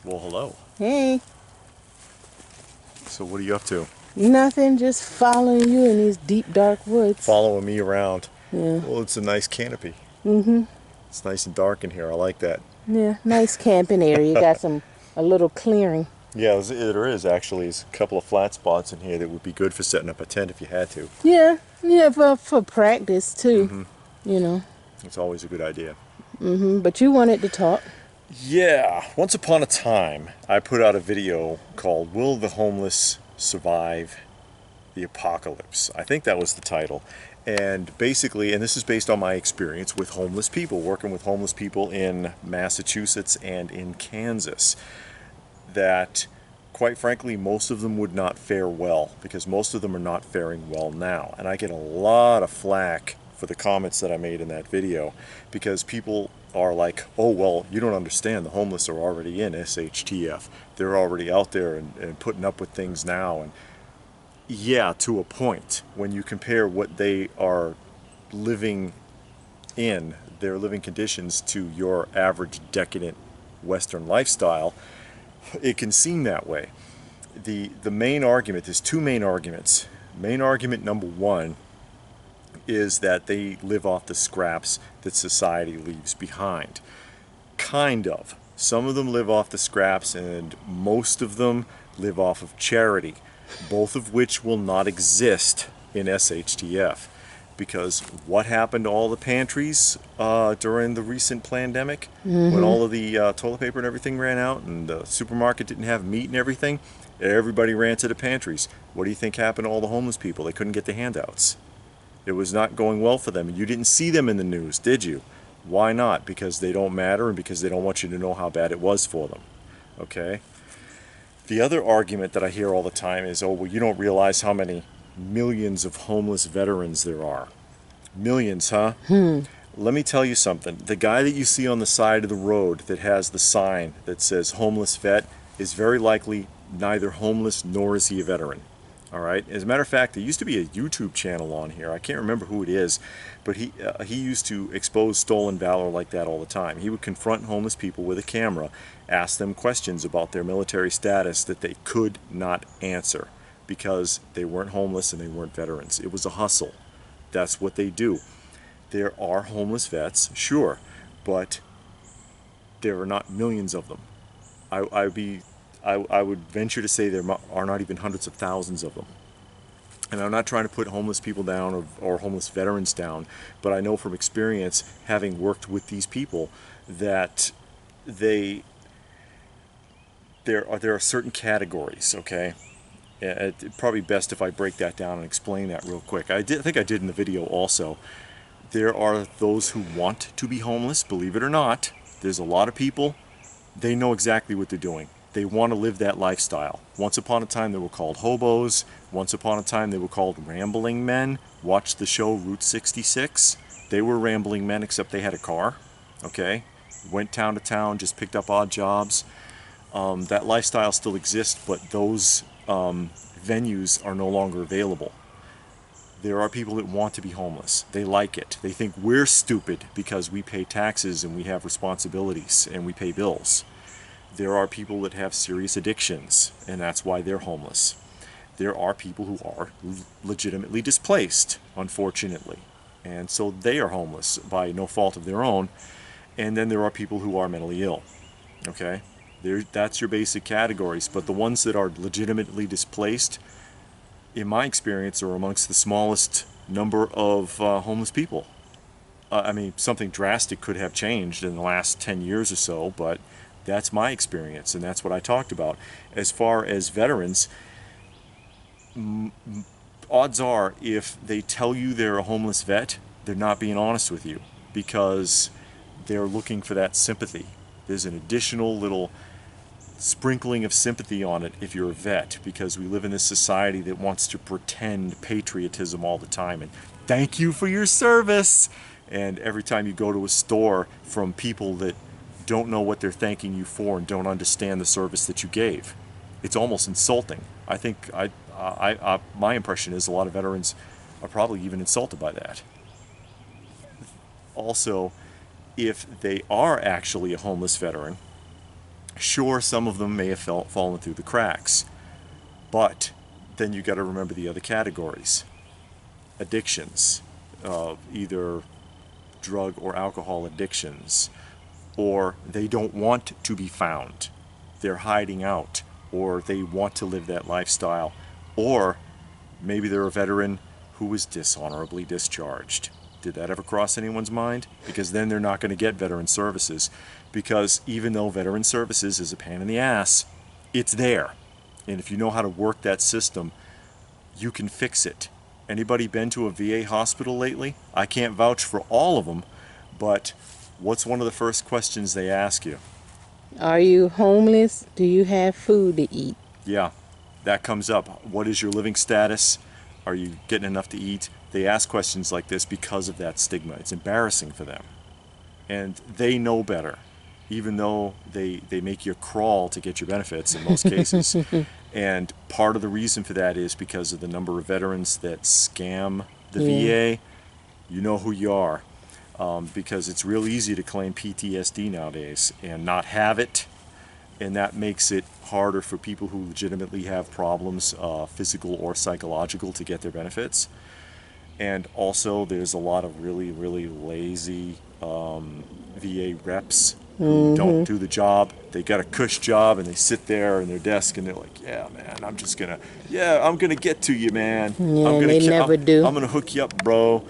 Well, hello. Hey, So what are you up to? nothing, just following you in these deep, dark woods. Following me around. Yeah. Well, it's a nice canopy. Mm-hmm. It's nice and dark in here. I like that. Yeah, nice camping area. You got a little clearing. Yeah, there is actually. There's a couple of flat spots in here that would be good for setting up a tent if you had to. Yeah, for practice too, Mm-hmm. you know. It's always a good idea. But you wanted to talk. Yeah, once upon a time, I put out a video called Will the Homeless Survive the Apocalypse? I think that was the title. And basically, and this is based on my experience with homeless people, working with homeless people in Massachusetts and in Kansas, that quite frankly, most of them would not fare well because most of them are not faring well now. And I get a lot of flack for the comments that I made in that video because people are like, oh, well, you don't understand. The homeless are already in SHTF. They're already out there and putting up with things now. And yeah, to a point. When you compare what they are living in, their living conditions, to your average decadent Western lifestyle, it can seem that way. The main argument, there's two main arguments. Main argument number one is that they live off the scraps that society leaves behind. Kind of. Some of them live off the scraps, and most of them live off of charity, both of which will not exist in SHTF. Because what happened to all the pantries during the recent pandemic, when all of the toilet paper and everything ran out and the supermarket didn't have meat and everything? Everybody ran to the pantries. What do you think happened to all the homeless people? They couldn't get the handouts. It was not going well for them. You didn't see them in the news, did you? Why not? Because they don't matter and because they don't want you to know how bad it was for them. Okay? The other argument that I hear all the time is, oh, well, you don't realize how many millions of homeless veterans there are. Millions, huh? Let me tell you something. The guy that you see on the side of the road that has the sign that says homeless vet is very likely neither homeless nor is he a veteran. All right. As a matter of fact, there used to be a YouTube channel on here. I can't remember who it is, but he used to expose stolen valor like that all the time. He would confront homeless people with a camera, ask them questions about their military status that they could not answer because they weren't homeless and they weren't veterans. It was a hustle. That's what they do. There are homeless vets, sure, but there are not millions of them. I would venture to say there are not even hundreds of thousands of them. And I'm not trying to put homeless people down or homeless veterans down, but I know from experience, having worked with these people, that there are certain categories, okay? It's probably best if I break that down and explain that real quick. I think I did in the video also. There are those who want to be homeless, believe it or not. There's a lot of people, they know exactly what they're doing. They want to live that lifestyle. Once upon a time they were called hobos. Once upon a time they were called rambling men. Watch the show Route 66. They were rambling men except they had a car. Okay? Went town to town, just picked up odd jobs. That lifestyle still exists, but those venues are no longer available. There are people that want to be homeless. They like it. They think we're stupid because we pay taxes and we have responsibilities and we pay bills. There are people that have serious addictions, and that's why they're homeless. There are people who are legitimately displaced, unfortunately, and so they are homeless by no fault of their own. And then there are people who are mentally ill. Okay? That's your basic categories, but the ones that are legitimately displaced, in my experience, are amongst the smallest number of homeless people. I mean, something drastic could have changed in the last 10 years or so, but that's my experience, and that's what I talked about. As far as veterans, odds are if they tell you they're a homeless vet, they're not being honest with you because they're looking for that sympathy. There's an additional little sprinkling of sympathy on it if you're a vet, because we live in this society that wants to pretend patriotism all the time and thank you for your service. And every time you go to a store from people that don't know what they're thanking you for and don't understand the service that you gave, it's almost insulting. I think my impression is a lot of veterans are probably even insulted by that. Also, if they are actually a homeless veteran, Sure, some of them may have fallen through the cracks, but then you got to remember the other categories. Addictions, either drug or alcohol addictions, or they don't want to be found. They're hiding out, or they want to live that lifestyle, or maybe they're a veteran who was dishonorably discharged. Did that ever cross anyone's mind? Because then they're not going to get veteran services, because even though veteran services is a pain in the ass, it's there. And if you know how to work that system, you can fix it. Anybody been to a VA hospital lately? I can't vouch for all of them, but what's one of the first questions they ask you? Are you homeless? Do you have food to eat? Yeah, that comes up. What is your living status? Are you getting enough to eat? They ask questions like this because of that stigma. It's embarrassing for them. And they know better, even though they make you crawl to get your benefits in most cases. And part of the reason for that is because of the number of veterans that scam the VA. You know who you are. Because it's real easy to claim PTSD nowadays and not have it. And that makes it harder for people who legitimately have problems, physical or psychological, to get their benefits. And also there's a lot of really, really lazy VA reps who don't do the job. They got a cush job and they sit there in their desk and they're like, yeah, man, I'm gonna get to you, man. Yeah, they never do. I'm gonna hook you up, bro.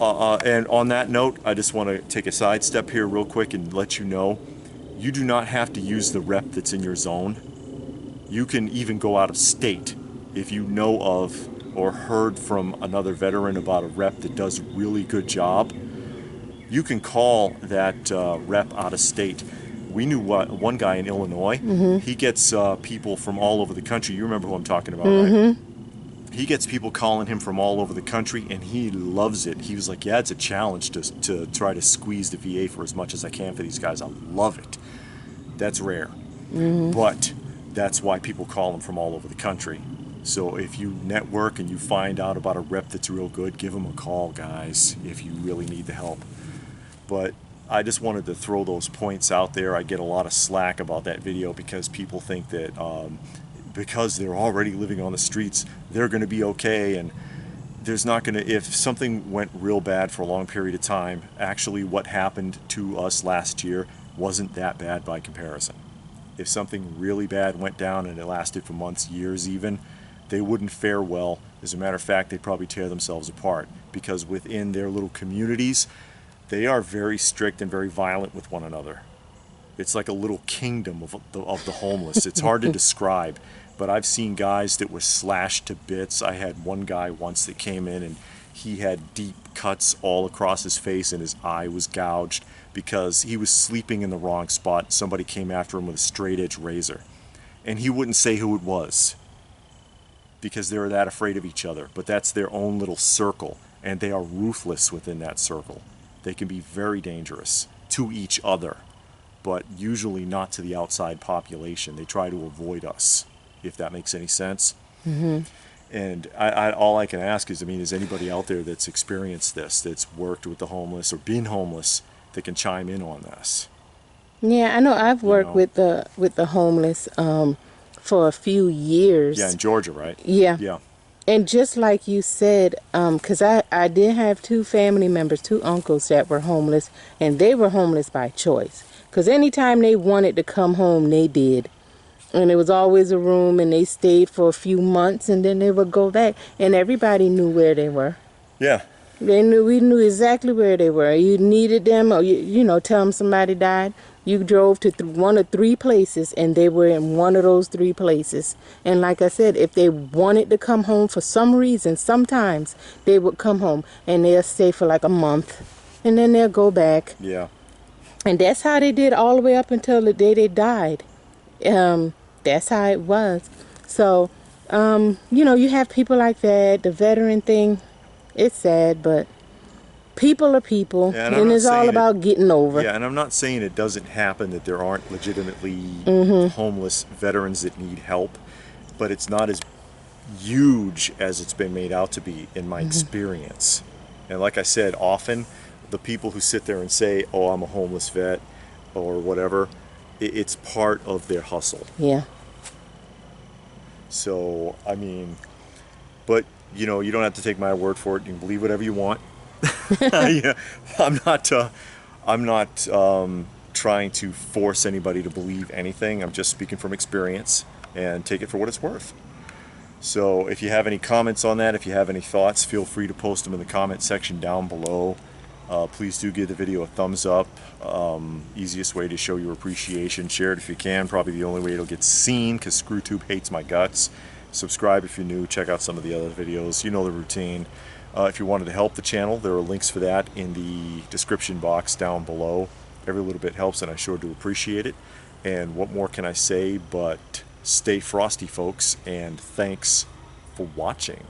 And on that note, I just want to take a sidestep here real quick and let you know, you do not have to use the rep that's in your zone. You can even go out of state if you know of or heard from another veteran about a rep that does a really good job. You can call that rep out of state. We knew one guy in Illinois. He gets people from all over the country. You remember who I'm talking about, right? He gets people calling him from all over the country, and he loves it. He was like, yeah, it's a challenge to try to squeeze the VA for as much as I can for these guys. I love it. That's rare. But that's why people call him from all over the country. So if you network and you find out about a rep that's real good, give him a call, guys, if you really need the help. But I just wanted to throw those points out there. I get a lot of slack about that video because people think that because they're already living on the streets, they're going to be okay. And there's not going to, if something went real bad for a long period of time, actually what happened to us last year wasn't that bad by comparison. If something really bad went down and it lasted for months, years even, they wouldn't fare well. As a matter of fact, they'd probably tear themselves apart, because within their little communities, they are very strict and very violent with one another. It's like a little kingdom of the homeless. It's hard to describe, but I've seen guys that were slashed to bits. I had one guy once that came in and he had deep cuts all across his face and his eye was gouged because he was sleeping in the wrong spot. Somebody came after him with a straight edge razor, and he wouldn't say who it was because they're that afraid of each other. But that's their own little circle, and they are ruthless within that circle. They can be very dangerous to each other, but usually not to the outside population. They try to avoid us, if that makes any sense. And all I can ask is, I mean, is anybody out there that's experienced this, that's worked with the homeless or been homeless, that can chime in on this? Yeah, I know I've worked with the homeless for a few years. Yeah, in Georgia, right? Yeah. Yeah. And just like you said, because I did have two family members, two uncles that were homeless, and they were homeless by choice. Because anytime they wanted to come home, they did. And it was always a room, and they stayed for a few months, and then they would go back. And everybody knew where they were. Yeah. We knew exactly where they were. You needed them, or you know, tell them somebody died. You drove to one of three places, and they were in one of those three places. And like I said, if they wanted to come home for some reason, sometimes they would come home, and they'll stay for like a month, and then they'll go back. Yeah. And that's how they did all the way up until the day they died. That's how it was. So, you know, you have people like that. The veteran thing, it's sad, but people are people, Yeah, and it's all about getting over. Yeah, and I'm not saying it doesn't happen, that there aren't legitimately homeless veterans that need help, but it's not as huge as it's been made out to be in my experience. And like I said, often the people who sit there and say, oh, I'm a homeless vet or whatever, it's part of their hustle. Yeah. So, I mean, but you know, you don't have to take my word for it. You can believe whatever you want. Yeah, I'm not trying to force anybody to believe anything. I'm just speaking from experience, and take it for what it's worth. So if you have any comments on that, if you have any thoughts, feel free to post them in the comment section down below. Please do give the video a thumbs up. Easiest way to show your appreciation. Share it if you can. Probably the only way it'll get seen, because ScrewTube hates my guts. Subscribe if you're new. Check out some of the other videos. You know the routine. If you wanted to help the channel, there are links for that in the description box down below. Every little bit helps, and I sure do appreciate it. And what more can I say but stay frosty, folks, and thanks for watching.